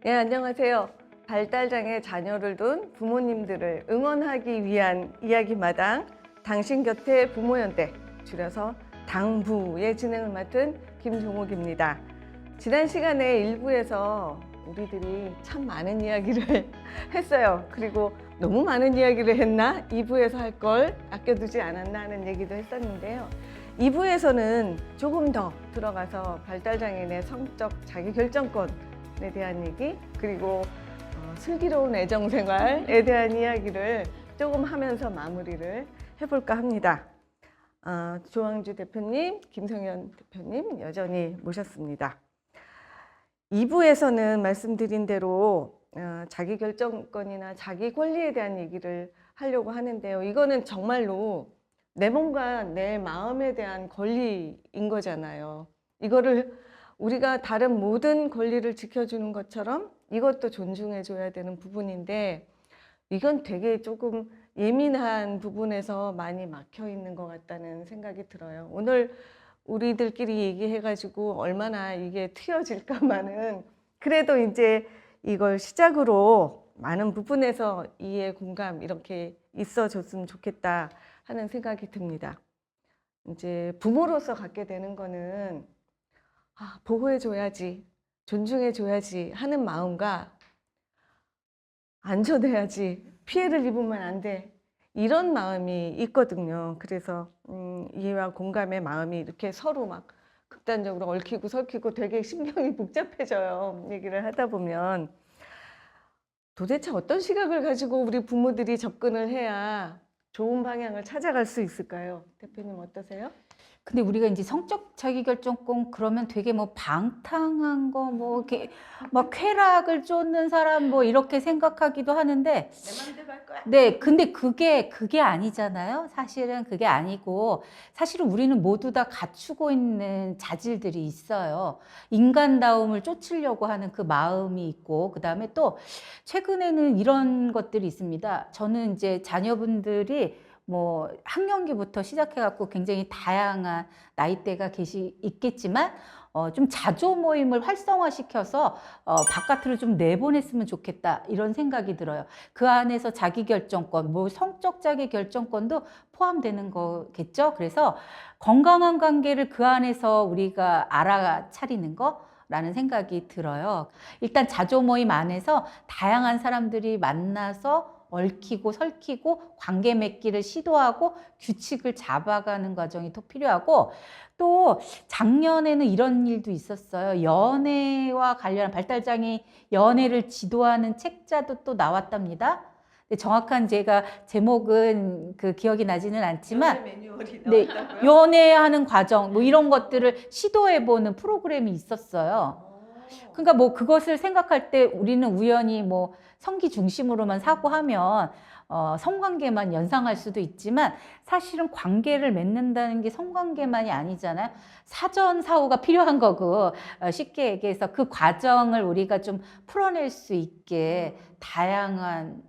네, 안녕하세요. 발달장애 자녀를 둔 부모님들을 응원하기 위한 이야기마당 당신 곁에 부모연대, 줄여서 당부의 진행을 맡은 김종옥입니다. 지난 시간에 1부에서 우리들이 참 많은 이야기를 했어요. 그리고 너무 많은 이야기를 했나? 2부에서 할 걸 아껴두지 않았나 하는 얘기도 했었는데요. 2부에서는 조금 더 들어가서 발달장애인의 성적 자기결정권에 대한 얘기, 그리고 슬기로운 애정생활에 대한 이야기를 조금 하면서 마무리를 해볼까 합니다. 조항주 대표님, 김성현 대표님 여전히 모셨습니다. 2부에서는 말씀드린 대로 자기결정권이나 자기 권리에 대한 얘기를 하려고 하는데요. 이거는 정말로 내 몸과 내 마음에 대한 권리인 거잖아요. 이거를 우리가 다른 모든 권리를 지켜주는 것처럼 이것도 존중해줘야 되는 부분인데, 이건 되게 조금 예민한 부분에서 많이 막혀 있는 것 같다는 생각이 들어요. 오늘 우리들끼리 얘기해가지고 얼마나 이게 튀어질까만은, 그래도 이제 이걸 시작으로 많은 부분에서 이해, 공감 이렇게 있어줬으면 좋겠다 하는 생각이 듭니다. 이제 부모로서 갖게 되는 거는 보호해줘야지, 존중해줘야지 하는 마음과 안전해야지, 피해를 입으면 안 돼, 이런 마음이 있거든요. 그래서 이해와 공감의 마음이 이렇게 서로 막 극단적으로 얽히고 설키고 되게 신경이 복잡해져요. 얘기를 하다 보면 도대체 어떤 시각을 가지고 우리 부모들이 접근을 해야 좋은 방향을 찾아갈 수 있을까요? 대표님 어떠세요? 근데 우리가 이제 성적 자기결정권 그러면 되게 뭐 방탕한 거, 뭐 이렇게 막 쾌락을 쫓는 사람 뭐 이렇게 생각하기도 하는데, 내 맘대로 할 거야. 네, 근데 그게 아니잖아요. 사실은 그게 아니고, 사실은 우리는 모두 다 갖추고 있는 자질들이 있어요. 인간다움을 쫓으려고 하는 그 마음이 있고, 그 다음에 또 최근에는 이런 것들이 있습니다. 저는 이제 자녀분들이 뭐 학령기부터 시작해갖고 굉장히 다양한 나이대가 있겠지만, 좀 자조 모임을 활성화시켜서 바깥으로 좀 내보냈으면 좋겠다, 이런 생각이 들어요. 그 안에서 자기결정권, 뭐 성적 자기결정권도 포함되는 거겠죠. 그래서 건강한 관계를 그 안에서 우리가 알아차리는 거라는 생각이 들어요. 일단 자조 모임 안에서 다양한 사람들이 만나서 얽히고 설키고 관계 맺기를 시도하고 규칙을 잡아가는 과정이 더 필요하고, 또 작년에는 이런 일도 있었어요. 연애와 관련한, 발달장애 연애를 지도하는 책자도 또 나왔답니다. 정확한 제가 제목은 그 기억이 나지는 않지만, 연애 매뉴얼이 네, 나왔다고요? 연애하는 과정 뭐 이런 것들을 시도해보는 프로그램이 있었어요. 그러니까 뭐 그것을 생각할 때 우리는 우연히 뭐 성기 중심으로만 사고하면 성관계만 연상할 수도 있지만, 사실은 관계를 맺는다는 게 성관계만이 아니잖아요. 사전 사후가 필요한 거고, 쉽게 얘기해서 그 과정을 우리가 좀 풀어낼 수 있게 다양한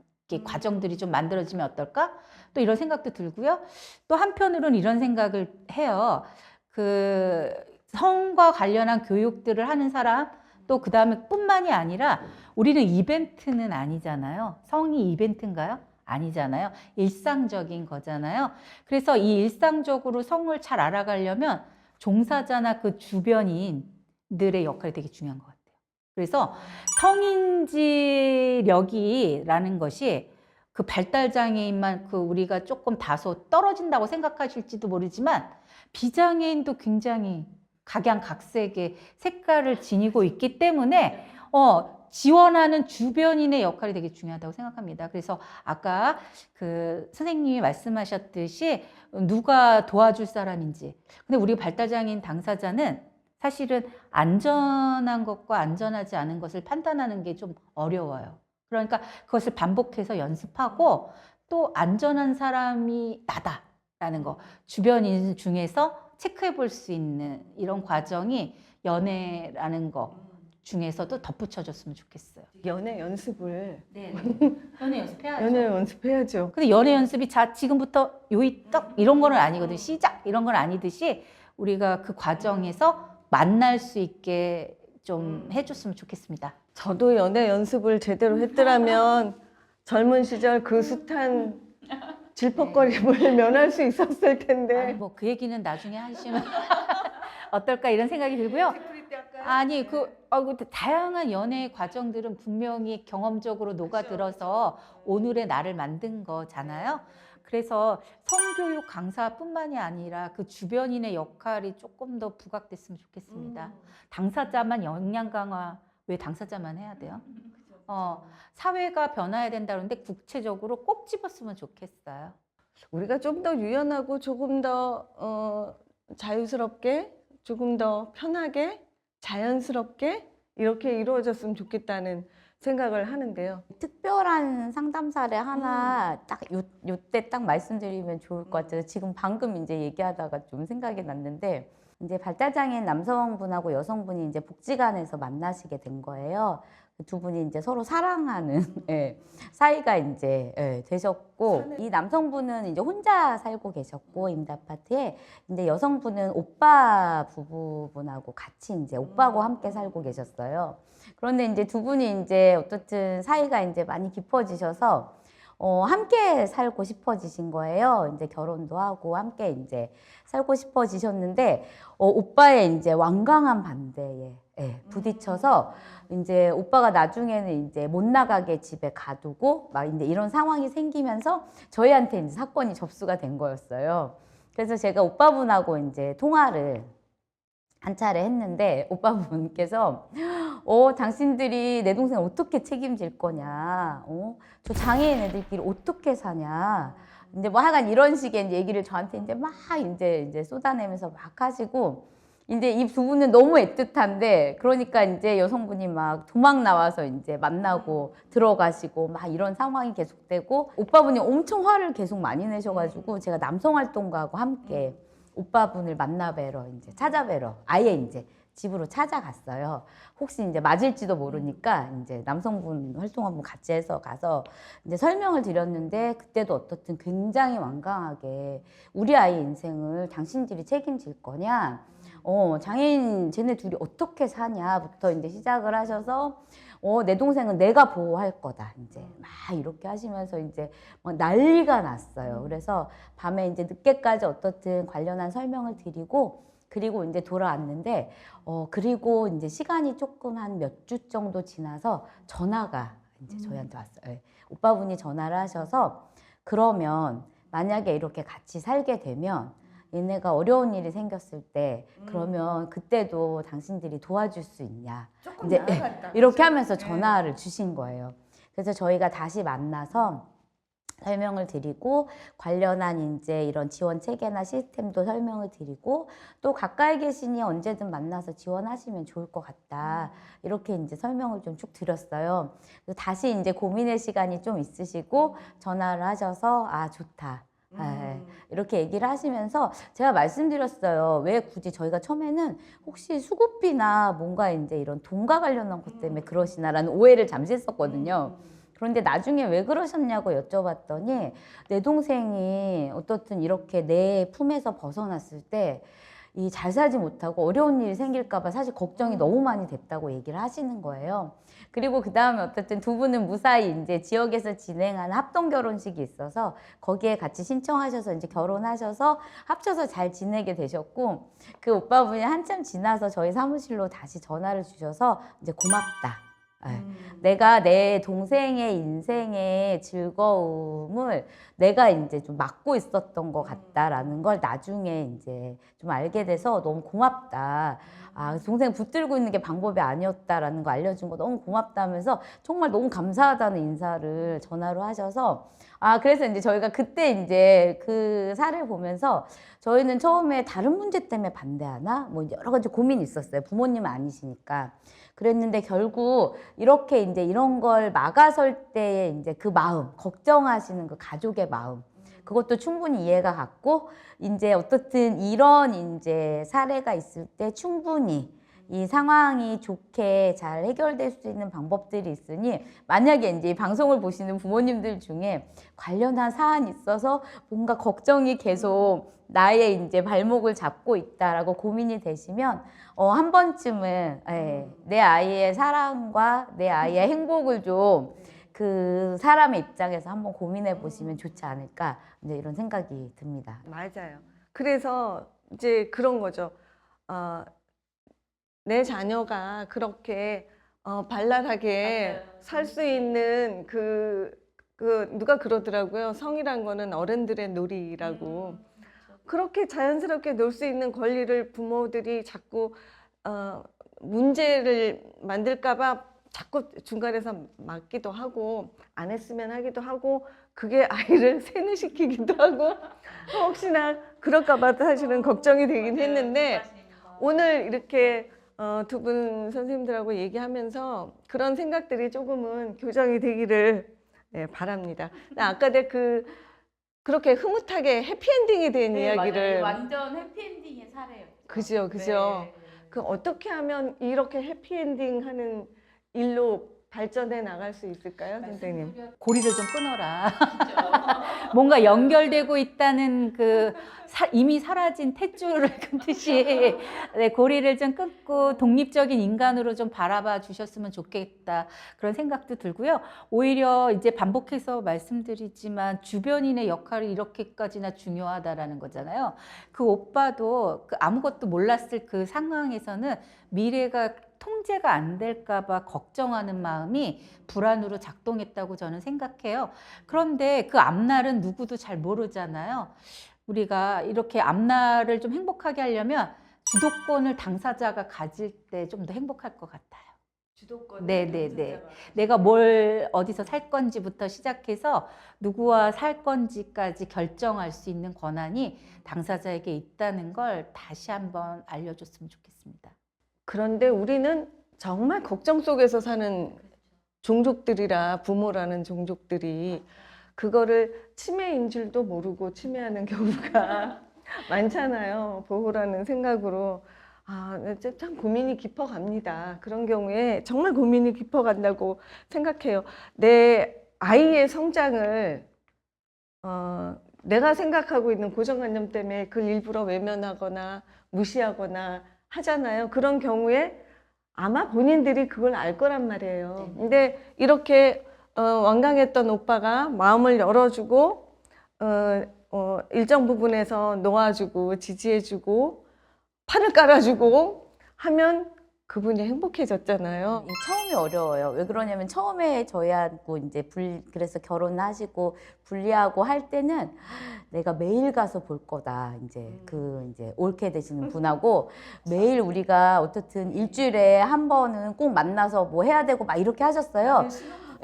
과정들이 좀 만들어지면 어떨까? 또 이런 생각도 들고요. 또 한편으로는 이런 생각을 해요. 그 성과 관련한 교육들을 하는 사람, 또 그 다음에 뿐만이 아니라, 우리는 이벤트는 아니잖아요. 성이 이벤트인가요? 아니잖아요. 일상적인 거잖아요. 그래서 이 일상적으로 성을 잘 알아가려면 종사자나 그 주변인들의 역할이 되게 중요한 것 같아요. 그래서 성인지력이라는 것이 그 발달장애인만 그 우리가 조금 다소 떨어진다고 생각하실지도 모르지만, 비장애인도 굉장히 각양각색의 색깔을 지니고 있기 때문에 지원하는 주변인의 역할이 되게 중요하다고 생각합니다. 그래서 아까 그 선생님이 말씀하셨듯이 누가 도와줄 사람인지, 근데 우리 발달장애인 당사자는 사실은 안전한 것과 안전하지 않은 것을 판단하는 게 좀 어려워요. 그러니까 그것을 반복해서 연습하고, 또 안전한 사람이 나다라는 거 주변인 중에서 체크해 볼 수 있는 이런 과정이 연애라는 거 중에서도 덧붙여줬으면 좋겠어요. 연애 연습을 네, 연애 연습해야죠. 연애 연습해야죠. 근데 연애 연습이 지금부터 요이 떡 이런 거는 아니거든요. 시작 이런 건 아니듯이 우리가 그 과정에서 만날 수 있게 좀 해줬으면 좋겠습니다. 저도 연애 연습을 제대로 했더라면 젊은 시절 그 숱한 질퍽거림을 면할 수 있었을 텐데. 뭐 그 얘기는 나중에 하시면 어떨까 이런 생각이 들고요. 아니 그 다양한 연애 과정들은 분명히 경험적으로 녹아들어서 오늘의 나를 만든 거잖아요. 그래서 성교육 강사뿐만이 아니라 그 주변인의 역할이 조금 더 부각됐으면 좋겠습니다. 당사자만 역량 강화 왜 당사자만 해야 돼요? 사회가 변화해야 된다 그러는데 구체적으로 꼭 집었으면 좋겠어요. 우리가 좀 더 유연하고 조금 더 자유스럽게, 조금 더 편하게, 자연스럽게 이렇게 이루어졌으면 좋겠다는 생각을 하는데요. 특별한 상담 사례 하나 딱 요때 딱 말씀드리면 좋을 것 같아요. 지금 방금 이제 얘기하다가 좀 생각이 났는데, 이제 발달장애인 남성분하고 여성분이 이제 복지관에서 만나시게 된 거예요. 두 분이 이제 서로 사랑하는 예, 사이가 이제 되셨고, 이 남성분은 이제 혼자 살고 계셨고 임대아파트에, 이제 여성분은 오빠 부부분하고 같이 이제 오빠하고 함께 살고 계셨어요. 그런데 이제 두 분이 이제 어떻든 사이가 이제 많이 깊어지셔서 함께 살고 싶어지신 거예요. 이제 결혼도 하고 함께 이제 살고 싶어지셨는데, 오빠의 이제 완강한 반대에 부딪혀서 이제 오빠가 나중에는 이제 못 나가게 집에 가두고 막 이제 이런 상황이 생기면서 저희한테 이제 사건이 접수가 된 거였어요. 그래서 제가 오빠분하고 이제 통화를 한 차례 했는데, 오빠분께서 당신들이 내 동생 어떻게 책임질 거냐, 저 장애인 애들끼리 어떻게 사냐, 이제 뭐 하여간 이런 식의 얘기를 저한테 이제 막 이제 쏟아내면서 막 하시고, 이제 이 두 분은 너무 애틋한데, 그러니까 이제 여성분이 막 도망 나와서 이제 만나고 들어가시고 막 이런 상황이 계속되고, 오빠분이 엄청 화를 계속 많이 내셔가지고 제가 남성활동가하고 함께 오빠분을 만나뵈러 이제 찾아뵈러 아예 이제 집으로 찾아갔어요. 혹시 이제 맞을지도 모르니까 이제 남성분 활동 한번 같이 해서 가서 이제 설명을 드렸는데, 그때도 어떻든 굉장히 완강하게 우리 아이 인생을 당신들이 책임질 거냐, 장애인 쟤네 둘이 어떻게 사냐부터 이제 시작을 하셔서, 내 동생은 내가 보호할 거다, 이제 막 이렇게 하시면서 이제 막 난리가 났어요. 그래서 밤에 이제 늦게까지 어떻든 관련한 설명을 드리고, 그리고 이제 돌아왔는데, 그리고 이제 시간이 조금 한 몇 주 정도 지나서 전화가 이제 저희한테 왔어요. 오빠분이 전화를 하셔서, 그러면 만약에 이렇게 같이 살게 되면 얘네가 어려운 일이 생겼을 때 그러면 그때도 당신들이 도와줄 수 있냐, 이제 이렇게 하면서 전화를 주신 거예요. 그래서 저희가 다시 만나서 설명을 드리고, 관련한 이제 이런 지원 체계나 시스템도 설명을 드리고, 또 가까이 계시니 언제든 만나서 지원하시면 좋을 것 같다, 이렇게 이제 설명을 좀 쭉 드렸어요. 그래서 다시 이제 고민의 시간이 좀 있으시고 전화를 하셔서, 아, 좋다, 이렇게 얘기를 하시면서 제가 말씀드렸어요. 왜 굳이 저희가 처음에는 혹시 수급비나 뭔가 이제 이런 돈과 관련한 것 때문에 그러시나라는 오해를 잠시 했었거든요. 그런데 나중에 왜 그러셨냐고 여쭤봤더니, 내 동생이 어떻든 이렇게 내 품에서 벗어났을 때 이 잘 살지 못하고 어려운 일이 생길까봐 사실 걱정이 너무 많이 됐다고 얘기를 하시는 거예요. 그리고 그 다음에 어쨌든 두 분은 무사히 이제 지역에서 진행하는 합동 결혼식이 있어서 거기에 같이 신청하셔서 이제 결혼하셔서 합쳐서 잘 지내게 되셨고, 그 오빠분이 한참 지나서 저희 사무실로 다시 전화를 주셔서 이제 고맙다, 내가 내 동생의 인생의 즐거움을 내가 이제 좀 막고 있었던 것 같다라는 걸 나중에 이제 좀 알게 돼서 너무 고맙다. 동생 붙들고 있는 게 방법이 아니었다라는 거 알려준 거 너무 고맙다면서 정말 너무 감사하다는 인사를 전화로 하셔서, 그래서 이제 저희가 그때 이제 그 사례를 보면서 저희는 처음에 다른 문제 때문에 반대하나? 뭐 여러 가지 고민이 있었어요. 부모님은 아니시니까. 그랬는데 결국 이렇게 이제 이런 걸 막아설 때의 이제 그 마음, 걱정하시는 그 가족의 마음, 그것도 충분히 이해가 갔고, 이제 어떻든 이런 이제 사례가 있을 때 충분히 이 상황이 좋게 잘 해결될 수 있는 방법들이 있으니 만약에 이제 이 방송을 보시는 부모님들 중에 관련한 사안이 있어서 뭔가 걱정이 계속 나의 이제 발목을 잡고 있다라고 고민이 되시면 한 번쯤은 내 아이의 사랑과 내 아이의 행복을 좀 그 사람의 입장에서 한번 고민해 보시면 좋지 않을까 이제 이런 생각이 듭니다. 맞아요. 그래서 이제 그런 거죠. 내 자녀가 그렇게 발랄하게 살 수 있는 누가 그러더라고요. 성이란 거는 어른들의 놀이라고. 그렇게 자연스럽게 놀 수 있는 권리를 부모들이 자꾸 문제를 만들까 봐 자꾸 중간에서 막기도 하고 안 했으면 하기도 하고 그게 아이를 세뇌시키기도 하고 혹시나 그럴까 봐 사실은 걱정이 되긴 했는데 오늘 이렇게 두 분 선생님들하고 얘기하면서 그런 생각들이 조금은 교정이 되기를 바랍니다. 아까 그렇게 흐뭇하게 해피엔딩이 된 이야기를 완전 해피엔딩의 사례예요. 그죠, 그죠. 그 어떻게 하면 이렇게 해피엔딩하는 일로 발전해 나갈 수 있을까요, 선생님? 고리를 좀 끊어라. 뭔가 연결되고 있다는 이미 사라진 탯줄을 끊듯이 네, 고리를 좀 끊고 독립적인 인간으로 좀 바라봐 주셨으면 좋겠다. 그런 생각도 들고요. 오히려 이제 반복해서 말씀드리지만 주변인의 역할이 이렇게까지나 중요하다라는 거잖아요. 그 오빠도 아무것도 몰랐을 그 상황에서는 미래가 통제가 안 될까 봐 걱정하는 마음이 불안으로 작동했다고 저는 생각해요. 그런데 그 앞날은 누구도 잘 모르잖아요. 우리가 이렇게 앞날을 좀 행복하게 하려면 주도권을 당사자가 가질 때 좀 더 행복할 것 같아요. 주도권. 네네네. 내가 뭘 어디서 살 건지부터 시작해서 누구와 살 건지까지 결정할 수 있는 권한이 당사자에게 있다는 걸 다시 한번 알려줬으면 좋겠습니다. 그런데 우리는 정말 걱정 속에서 사는 종족들이라 부모라는 종족들이 그거를 치매인 줄도 모르고 치매하는 경우가 많잖아요. 보호라는 생각으로. 참 고민이 깊어갑니다. 그런 경우에 정말 고민이 깊어간다고 생각해요. 내 아이의 성장을 내가 생각하고 있는 고정관념 때문에 그걸 일부러 외면하거나 무시하거나 하잖아요. 그런 경우에 아마 본인들이 그걸 알 거란 말이에요. 근데 이렇게 완강했던 오빠가 마음을 열어주고 일정 부분에서 놓아주고 지지해주고 팔을 깔아주고 하면 그분이 행복해졌잖아요. 처음이 어려워요. 왜 그러냐면 처음에 저희하고 이제 그래서 결혼하시고 분리하고 할 때는 내가 매일 가서 볼 거다. 이제 옳게 되시는 분하고 매일 우리가 어쨌든 일주일에 한 번은 꼭 만나서 뭐 해야 되고 막 이렇게 하셨어요.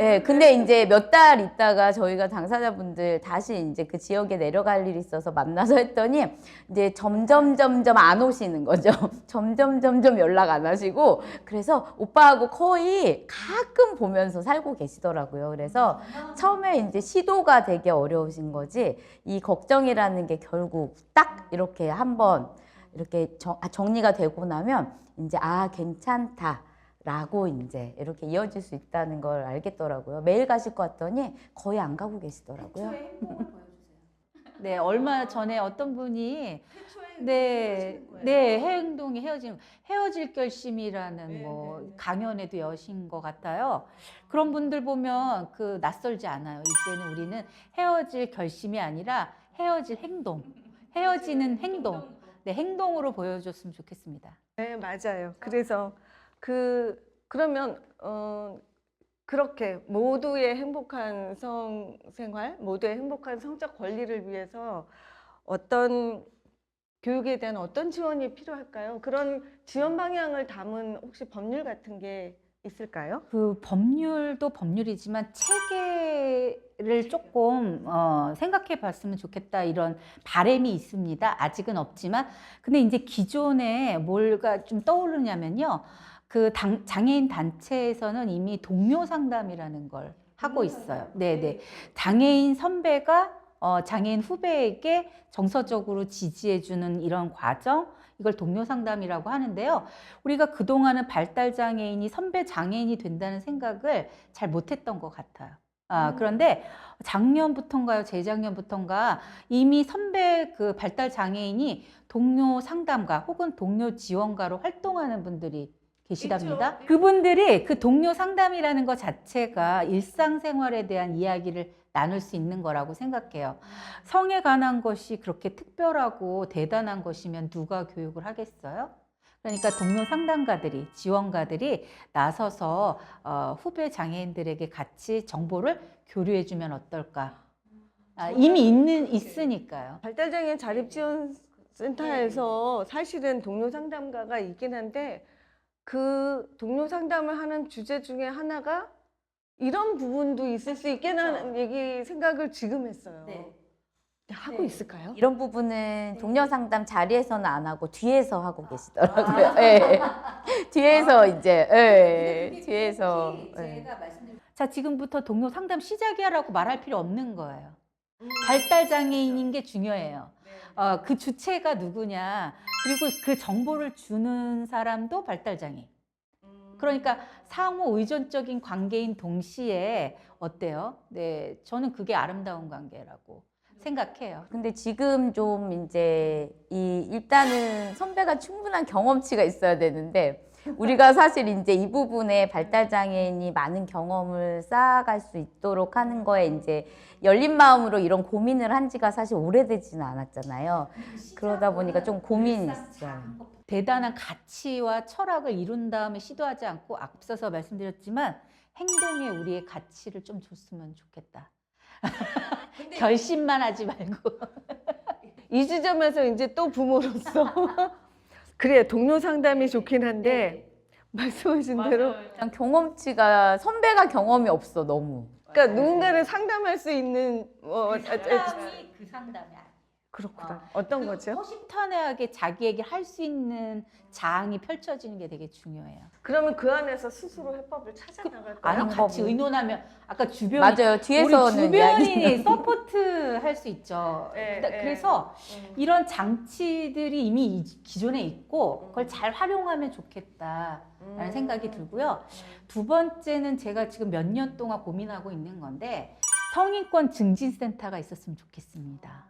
예, 근데 이제 몇 달 있다가 저희가 당사자분들 다시 이제 그 지역에 내려갈 일이 있어서 만나서 했더니 이제 점점 안 오시는 거죠. 점점 연락 안 하시고 그래서 오빠하고 거의 가끔 보면서 살고 계시더라고요. 그래서 처음에 이제 시도가 되게 어려우신 거지 이 걱정이라는 게 결국 딱 이렇게 한번 이렇게 정리가 되고 나면 이제 괜찮다. 라고 이제 이렇게 이어질 수 있다는 걸 알겠더라고요. 매일 가실 것 같더니 거의 안 가고 계시더라고요. 네, 얼마 전에 어떤 분이 행동이 헤어질 결심이라는 강연에도 여신 것 같아요. 그런 분들 보면 낯설지 않아요. 이제는 우리는 헤어질 결심이 아니라 헤어질 행동, 헤어지는 행동, 행동으로 보여줬으면 좋겠습니다. 네, 맞아요. 그래서 그러면 그렇게 모두의 행복한 성생활, 모두의 행복한 성적 권리를 위해서 어떤 교육에 대한 어떤 지원이 필요할까요? 그런 지원 방향을 담은 혹시 법률 같은 게 있을까요? 그 법률도 법률이지만 체계를 조금 생각해 봤으면 좋겠다 이런 바람이 있습니다. 아직은 없지만 근데 이제 기존에 뭘가 좀 떠오르냐면요. 장애인 단체에서는 이미 동료 상담이라는 걸 하고 있어요. 네네. 장애인 선배가 장애인 후배에게 정서적으로 지지해주는 이런 과정, 이걸 동료 상담이라고 하는데요. 우리가 그동안은 발달 장애인이 선배 장애인이 된다는 생각을 잘 못했던 것 같아요. 그런데 작년부터인가요? 재작년부터인가 이미 선배 그 발달 장애인이 동료 상담가 혹은 동료 지원가로 활동하는 분들이 계시답니다. 있죠. 그분들이 그 동료 상담이라는 것 자체가 일상생활에 대한 이야기를 나눌 수 있는 거라고 생각해요. 성에 관한 것이 그렇게 특별하고 대단한 것이면 누가 교육을 하겠어요? 그러니까 동료 상담가들이, 지원가들이 나서서 후배 장애인들에게 같이 정보를 교류해주면 어떨까? 이미 있으니까요. 발달장애인 자립지원센터에서 사실은 동료 상담가가 있긴 한데 그 동료 상담을 하는 주제 중에 하나가 이런 부분도 있을 수 있겠다는 얘기 생각을 지금 했어요. 하고 있을까요? 이런 부분은 동료 상담 자리에서는 안 하고 뒤에서 하고 계시더라고요. 예. 뒤에서 이제 뒤에서 자, 지금부터 동료 상담 시작이야라고 말할 필요 없는 거예요. 발달 장애인인 게 중요해요. 그 주체가 누구냐, 그리고 그 정보를 주는 사람도 발달 장애인. 그러니까 상호 의존적인 관계인 동시에 어때요? 네, 저는 그게 아름다운 관계라고 생각해요. 근데 지금 좀 이제 일단은 선배가 충분한 경험치가 있어야 되는데 우리가 사실 이제 이 부분에 발달 장애인이 많은 경험을 쌓아갈 수 있도록 하는 거에 이제 열린 마음으로 이런 고민을 한 지가 사실 오래되지는 않았잖아요. 그러다 보니까 좀 고민이 있어요. 대단한 가치와 철학을 이룬 다음에 시도하지 않고 앞서서 말씀드렸지만 행동에 우리의 가치를 좀 줬으면 좋겠다. 결심만 하지 말고. 이 지점에서 이제 또 부모로서 그래 동료 상담이 좋긴 한데 말씀하신 대로 그냥 경험치가 선배가 경험이 없어 너무. 그러니까 누군가를 상담할 수 있는 상담이 그 상담이 아니에요. 그렇구나. 어떤 거죠? 허심탄회하게 자기 얘기 할 수 있는 장이 펼쳐지는 게 되게 중요해요. 그러면 그 안에서 스스로 해법을 찾아 나갈까요? 아니 방법은? 같이 의논하면 아까 주변 맞아요. 뒤에서는 우리 주변인이 서포트 할 수 있죠. 네, 그래서 이런 장치들이 이미 기존에 있고 그걸 잘 활용하면 좋겠다라는 생각이 들고요. 두 번째는 제가 지금 몇 년 동안 고민하고 있는 건데 성인권 증진센터가 있었으면 좋겠습니다.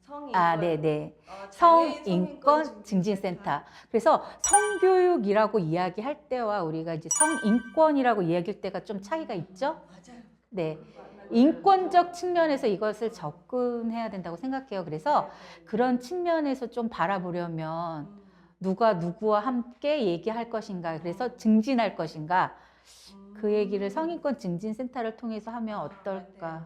성인권. 네네. 장애인 성인권 증진센터. 그래서 성교육이라고 이야기할 때와 우리가 이제 성인권이라고 이야기할 때가 좀 차이가 있죠? 맞아요. 네. 인권적 측면에서 이것을 접근해야 된다고 생각해요. 그래서 그런 측면에서 좀 바라보려면 누가 누구와 함께 얘기할 것인가, 그래서 증진할 것인가, 그 얘기를 성인권 증진센터를 통해서 하면 어떨까.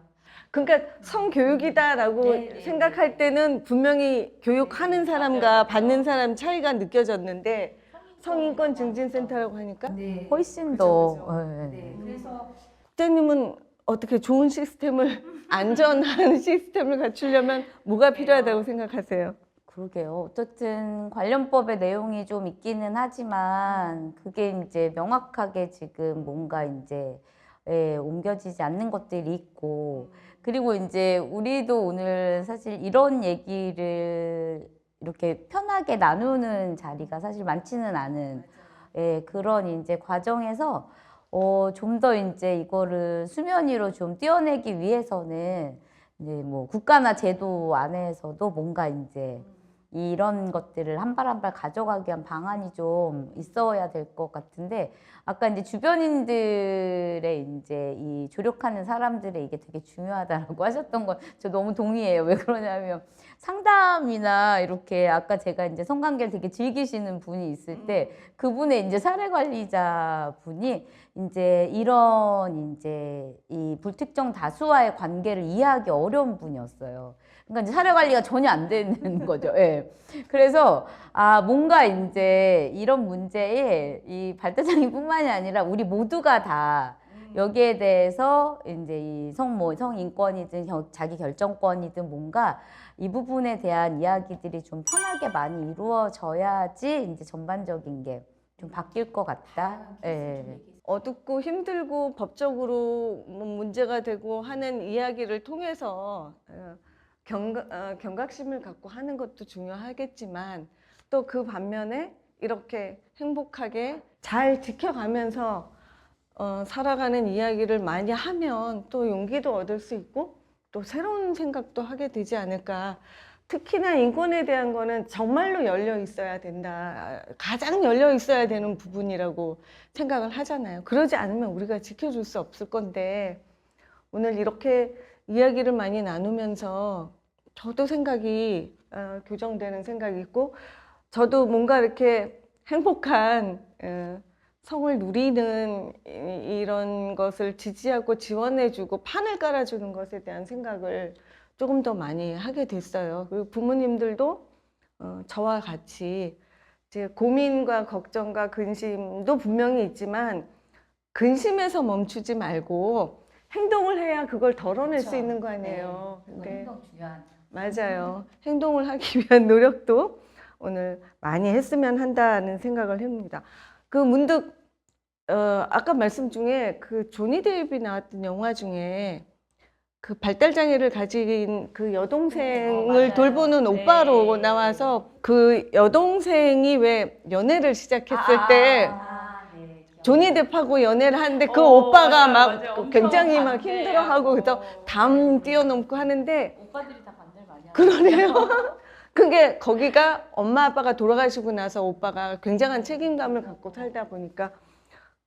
그러니까 성교육이다라고 네. 생각할 때는 분명히 교육하는 사람과 받는 사람 차이가 느껴졌는데 성인권 증진센터라고 하니까 훨씬 더. 그래서 국장님은 어떻게 좋은 시스템을 안전한 시스템을 갖추려면 뭐가 필요하다고 생각하세요? 그러게요. 어쨌든 관련법의 내용이 좀 있기는 하지만 그게 이제 명확하게 지금 뭔가 이제 옮겨지지 않는 것들이 있고, 그리고 이제 우리도 오늘 사실 이런 얘기를 이렇게 편하게 나누는 자리가 사실 많지는 않은 그런 이제 과정에서 좀 더 이제 이거를 수면 위로 좀 띄어내기 위해서는 이제 뭐 국가나 제도 안에서도 뭔가 이제 이런 것들을 한 발 한 발 가져가기 위한 방안이 좀 있어야 될 것 같은데, 아까 이제 주변인들의 이제 이 조력하는 사람들의 이게 되게 중요하다라고 하셨던 건 저 너무 동의해요. 왜 그러냐면 상담이나 이렇게 아까 제가 이제 성관계를 되게 즐기시는 분이 있을 때 그분의 이제 사례 관리자 분이 이제 이런 이제 이 불특정 다수와의 관계를 이해하기 어려운 분이었어요. 그러니까 이제 사례 관리가 전혀 안 되는 거죠. 예. 그래서 뭔가 이제 이런 문제에 이 발달장애인뿐만이 아니라 우리 모두가 다 여기에 대해서 이제 이 성인권이든 자기 결정권이든 뭔가 이 부분에 대한 이야기들이 좀 편하게 많이 이루어져야지 이제 전반적인 게 좀 바뀔 것 같다. 예. 어둡고 힘들고 법적으로 뭐 문제가 되고 하는 이야기를 통해서 경각심을 갖고 하는 것도 중요하겠지만 또 그 반면에 이렇게 행복하게 잘 지켜가면서 살아가는 이야기를 많이 하면 또 용기도 얻을 수 있고 또 새로운 생각도 하게 되지 않을까. 특히나 인권에 대한 거는 정말로 열려 있어야 된다. 가장 열려 있어야 되는 부분이라고 생각을 하잖아요. 그러지 않으면 우리가 지켜줄 수 없을 건데 오늘 이렇게 이야기를 많이 나누면서 저도 생각이 교정되는 생각이 있고 저도 뭔가 이렇게 행복한 성을 누리는 이런 것을 지지하고 지원해주고 판을 깔아주는 것에 대한 생각을 조금 더 많이 하게 됐어요. 그리고 부모님들도 저와 같이 이제 고민과 걱정과 근심도 분명히 있지만 근심에서 멈추지 말고 행동을 해야 그걸 덜어낼 수 있는 거 아니에요. 근데 행동 중요한. 맞아요. 행동을 하기 위한 노력도 오늘 많이 했으면 한다는 생각을 합니다. 그 문득 아까 말씀 중에 그 조니 데이비 나왔던 영화 중에 그 발달 장애를 가진 그 여동생을 맞아요. 돌보는 오빠로 네. 나와서 그 여동생이 왜 연애를 시작했을 때 네. 조니 뎁하고 연애를 하는데 그 오빠가 막 맞아요. 굉장히 막 반대하고. 힘들어하고 그래서 담 뛰어넘고 하는데 오빠들이 다 반대를 많이 하죠. 그러네요. 그게 거기가 엄마 아빠가 돌아가시고 나서 오빠가 굉장한 책임감을 갖고 살다 보니까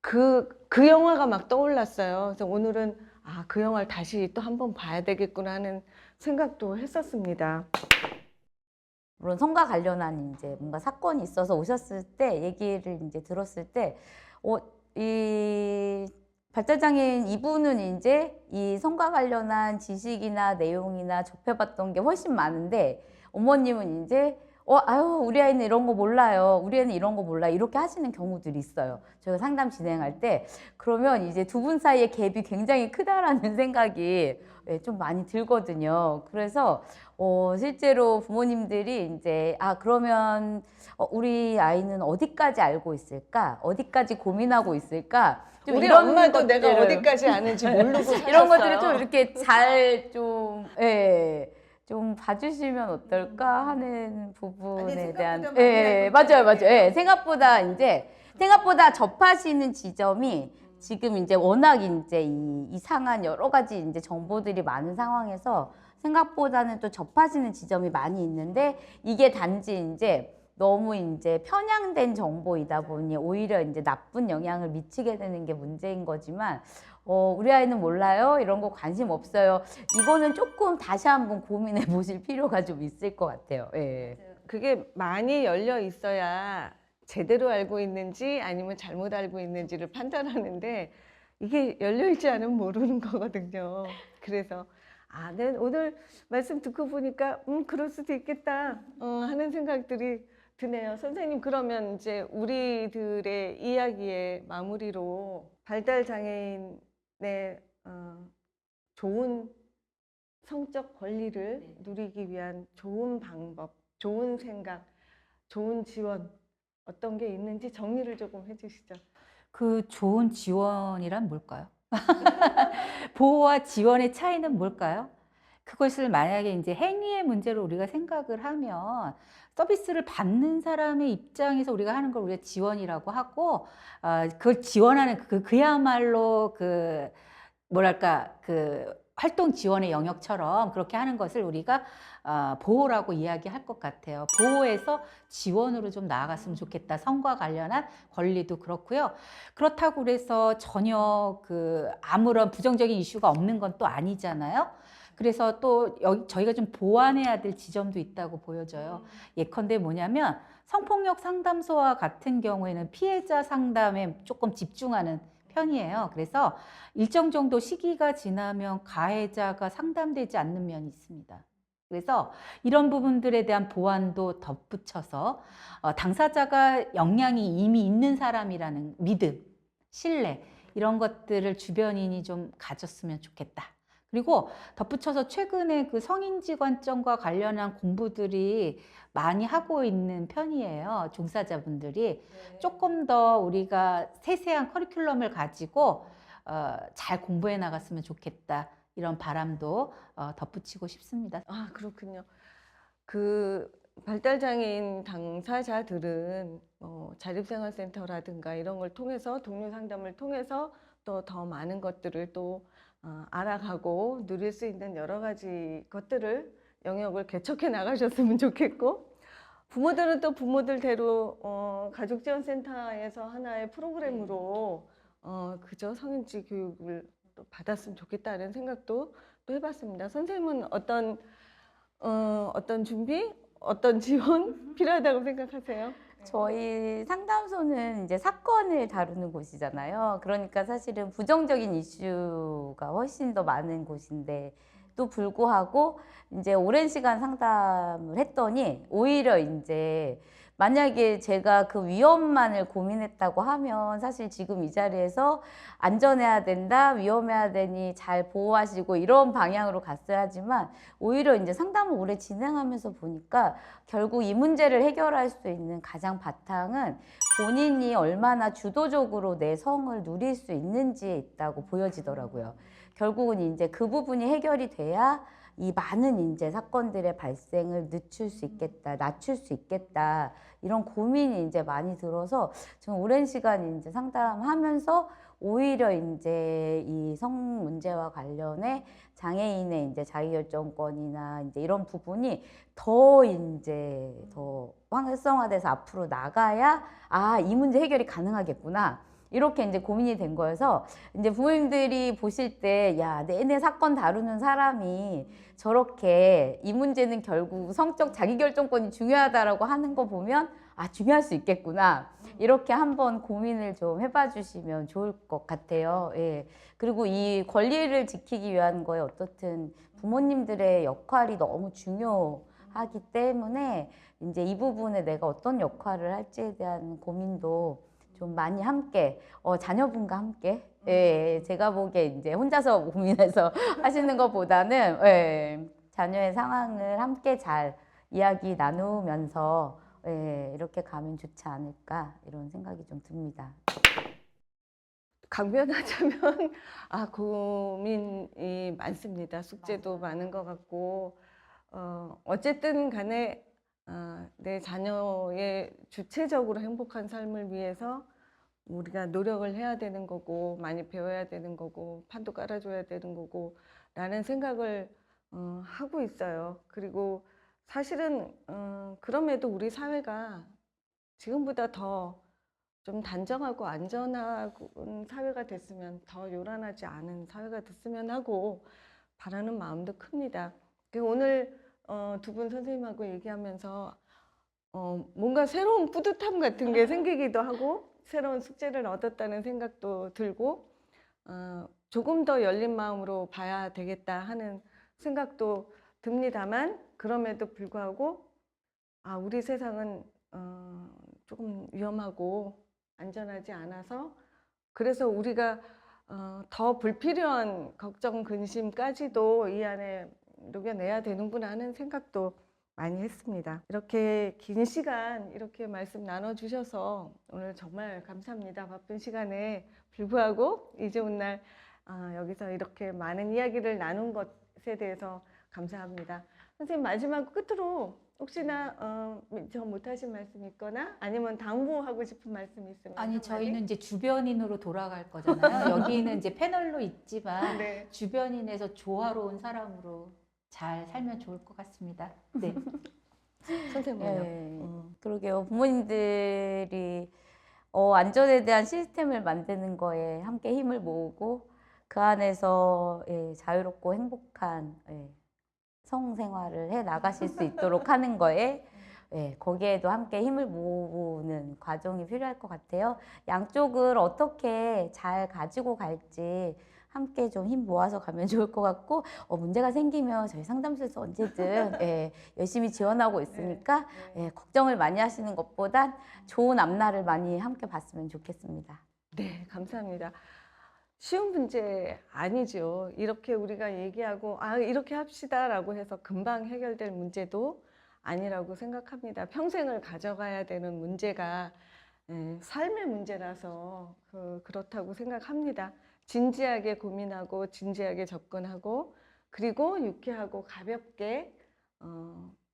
그 영화가 막 떠올랐어요. 그래서 오늘은 그 영화를 다시 또 한번 봐야 되겠구나 하는 생각도 했었습니다. 물론 성과 관련한 이제 뭔가 사건이 있어서 오셨을 때 얘기를 이제 들었을 때, 이 발달장애인 이분은 이제 이 성과 관련한 지식이나 내용이나 접해봤던 게 훨씬 많은데 어머님은 이제 아유 우리 아이는 이런 거 몰라요. 우리 애는 이런 거 몰라. 이렇게 하시는 경우들이 있어요. 저희가 상담 진행할 때 그러면 이제 두 분 사이의 갭이 굉장히 크다라는 생각이 좀 많이 들거든요. 그래서 실제로 부모님들이 이제 그러면 우리 아이는 어디까지 알고 있을까? 어디까지 고민하고 있을까? 좀 우리 이런 엄마도 것들을, 내가 어디까지 아는지 모르고 살았어요. 이런 것들을 좀 이렇게 잘 좀 봐주시면 어떨까 하는 부분에 대한 맞아요. 생각보다 접하시는 지점이 지금 이제 워낙 이제 이 이상한 여러 가지 이제 정보들이 많은 상황에서 생각보다는 또 접하시는 지점이 많이 있는데 이게 단지 이제 너무 이제 편향된 정보이다 보니 오히려 이제 나쁜 영향을 미치게 되는 게 문제인 거지만 우리 아이는 몰라요. 이런 거 관심 없어요. 이거는 조금 다시 한번 고민해 보실 필요가 좀 있을 것 같아요. 예. 그게 많이 열려 있어야 제대로 알고 있는지 아니면 잘못 알고 있는지를 판단하는데 이게 열려 있지 않으면 모르는 거거든요. 그래서 네, 오늘 말씀 듣고 보니까 그럴 수도 있겠다 하는 생각들이 드네요. 선생님, 그러면 이제 우리들의 이야기의 마무리로 발달 장애인의 좋은 성적 권리를 누리기 위한 좋은 방법, 좋은 생각, 좋은 지원 어떤 게 있는지 정리를 조금 해주시죠. 그 좋은 지원이란 뭘까요? 보호와 지원의 차이는 뭘까요? 그것을 만약에 이제 행위의 문제로 우리가 생각을 하면 서비스를 받는 사람의 입장에서 우리가 하는 걸 우리가 지원이라고 하고, 그걸 지원하는 그야말로 뭐랄까, 활동 지원의 영역처럼 그렇게 하는 것을 우리가 보호라고 이야기할 것 같아요. 보호에서 지원으로 좀 나아갔으면 좋겠다. 성과 관련한 권리도 그렇고요. 그렇다고 그래서 전혀 아무런 부정적인 이슈가 없는 건 또 아니잖아요. 그래서 또 저희가 좀 보완해야 될 지점도 있다고 보여져요. 예컨대 뭐냐면 성폭력 상담소와 같은 경우에는 피해자 상담에 조금 집중하는 편이에요. 그래서 일정 정도 시기가 지나면 가해자가 상담되지 않는 면이 있습니다. 그래서 이런 부분들에 대한 보완도 덧붙여서 당사자가 역량이 이미 있는 사람이라는 믿음, 신뢰 이런 것들을 주변인이 좀 가졌으면 좋겠다. 그리고 덧붙여서 최근에 그 성인지 관점과 관련한 공부들이 많이 하고 있는 편이에요. 종사자분들이. 조금 더 우리가 세세한 커리큘럼을 가지고 잘 공부해 나갔으면 좋겠다. 이런 바람도 덧붙이고 싶습니다. 그렇군요. 발달장애인 당사자들은 자립생활센터라든가 이런 걸 통해서 동료 상담을 통해서 또 더 많은 것들을 또 알아가고 누릴 수 있는 여러 가지 것들을 영역을 개척해 나가셨으면 좋겠고, 부모들은 또 부모들대로 가족지원센터에서 하나의 프로그램으로 그저 성인지 교육을 또 받았으면 좋겠다는 생각도 또 해봤습니다. 선생님은 어떤 준비, 어떤 지원 필요하다고 생각하세요? 저희 상담소는 이제 사건을 다루는 곳이잖아요. 그러니까 사실은 부정적인 이슈가 훨씬 더 많은 곳인데 또 불구하고 이제 오랜 시간 상담을 했더니 오히려 이제 만약에 제가 그 위험만을 고민했다고 하면 사실 지금 이 자리에서 안전해야 된다, 위험해야 되니 잘 보호하시고 이런 방향으로 갔어야 하지만 오히려 이제 상담을 오래 진행하면서 보니까 결국 이 문제를 해결할 수 있는 가장 바탕은 본인이 얼마나 주도적으로 내 성을 누릴 수 있는지에 있다고 보여지더라고요. 결국은 이제 그 부분이 해결이 돼야 이 많은 이제 사건들의 발생을 늦출 수 있겠다, 낮출 수 있겠다, 이런 고민이 이제 많이 들어서 저는 오랜 시간 이제 상담하면서 오히려 이제 이 성 문제와 관련해 장애인의 이제 자기결정권이나 이제 이런 부분이 더 이제 더 활성화돼서 앞으로 나가야 이 문제 해결이 가능하겠구나. 이렇게 이제 고민이 된 거여서 이제 부모님들이 보실 때, 야, 내내 사건 다루는 사람이 저렇게 이 문제는 결국 성적 자기결정권이 중요하다라고 하는 거 보면 중요할 수 있겠구나. 이렇게 한번 고민을 좀 해봐 주시면 좋을 것 같아요. 예. 그리고 이 권리를 지키기 위한 거에 어떻든 부모님들의 역할이 너무 중요하기 때문에 이제 이 부분에 내가 어떤 역할을 할지에 대한 고민도 좀 많이 함께, 자녀분과 함께, 예, 제가 보기에 이제 혼자서 고민해서 하시는 것보다는, 예, 자녀의 상황을 함께 잘 이야기 나누면서, 예, 이렇게 가면 좋지 않을까, 이런 생각이 좀 듭니다. 강변하자면 고민이 많습니다. 숙제도 많은 것 같고, 어쨌든 간에 내 자녀의 주체적으로 행복한 삶을 위해서 우리가 노력을 해야 되는 거고, 많이 배워야 되는 거고, 판도 깔아줘야 되는 거고 라는 생각을 하고 있어요. 그리고 사실은 그럼에도 우리 사회가 지금보다 더 좀 단정하고 안전한 사회가 됐으면, 더 요란하지 않은 사회가 됐으면 하고 바라는 마음도 큽니다. 오늘 두 분 선생님하고 얘기하면서 뭔가 새로운 뿌듯함 같은 게 생기기도 하고, 새로운 숙제를 얻었다는 생각도 들고, 조금 더 열린 마음으로 봐야 되겠다 하는 생각도 듭니다만, 그럼에도 불구하고 우리 세상은 조금 위험하고 안전하지 않아서, 그래서 우리가 더 불필요한 걱정, 근심까지도 이 안에 녹여내야 되는구나 하는 생각도 많이 했습니다. 이렇게 긴 시간 이렇게 말씀 나눠주셔서 오늘 정말 감사합니다. 바쁜 시간에 불구하고 이 좋은 날 여기서 이렇게 많은 이야기를 나눈 것에 대해서 감사합니다. 선생님, 마지막 끝으로 혹시나 저 못하신 말씀 있거나 아니면 당부하고 싶은 말씀 있으면 아니, 한마디? 저희는 이제 주변인으로 돌아갈 거잖아요. 여기는 이제 패널로 있지만 네. 주변인에서 조화로운 사람으로 잘 살면 좋을 것 같습니다. 네. 선생님은요? 예, 그러게요. 부모님들이 안전에 대한 시스템을 만드는 거에 함께 힘을 모으고 그 안에서 자유롭고 행복한 성생활을 해 나가실 수 있도록 하는 거에 거기에도 함께 힘을 모으는 과정이 필요할 것 같아요. 양쪽을 어떻게 잘 가지고 갈지 함께 좀 힘 모아서 가면 좋을 것 같고, 문제가 생기면 저희 상담소에서 언제든 열심히 지원하고 있으니까 걱정을 많이 하시는 것보단 좋은 앞날을 많이 함께 봤으면 좋겠습니다. 네, 감사합니다. 쉬운 문제 아니죠. 이렇게 우리가 얘기하고 이렇게 합시다라고 해서 금방 해결될 문제도 아니라고 생각합니다. 평생을 가져가야 되는 문제가 삶의 문제라서 그렇다고 생각합니다. 진지하게 고민하고 진지하게 접근하고, 그리고 유쾌하고 가볍게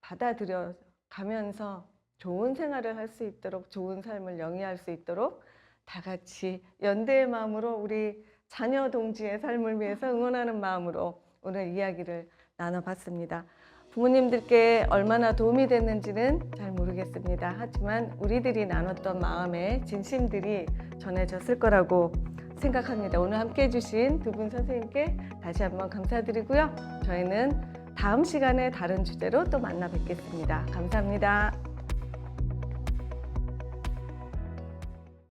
받아들여 가면서 좋은 생활을 할 수 있도록, 좋은 삶을 영위할 수 있도록 다 같이 연대의 마음으로 우리 자녀 동지의 삶을 위해서 응원하는 마음으로 오늘 이야기를 나눠봤습니다. 부모님들께 얼마나 도움이 됐는지는 잘 모르겠습니다. 하지만 우리들이 나눴던 마음의 진심들이 전해졌을 거라고 생각합니다. 오늘 함께 해주신 두 분 선생님께 다시 한번 감사드리고요. 저희는 다음 시간에 다른 주제로 또 만나 뵙겠습니다. 감사합니다.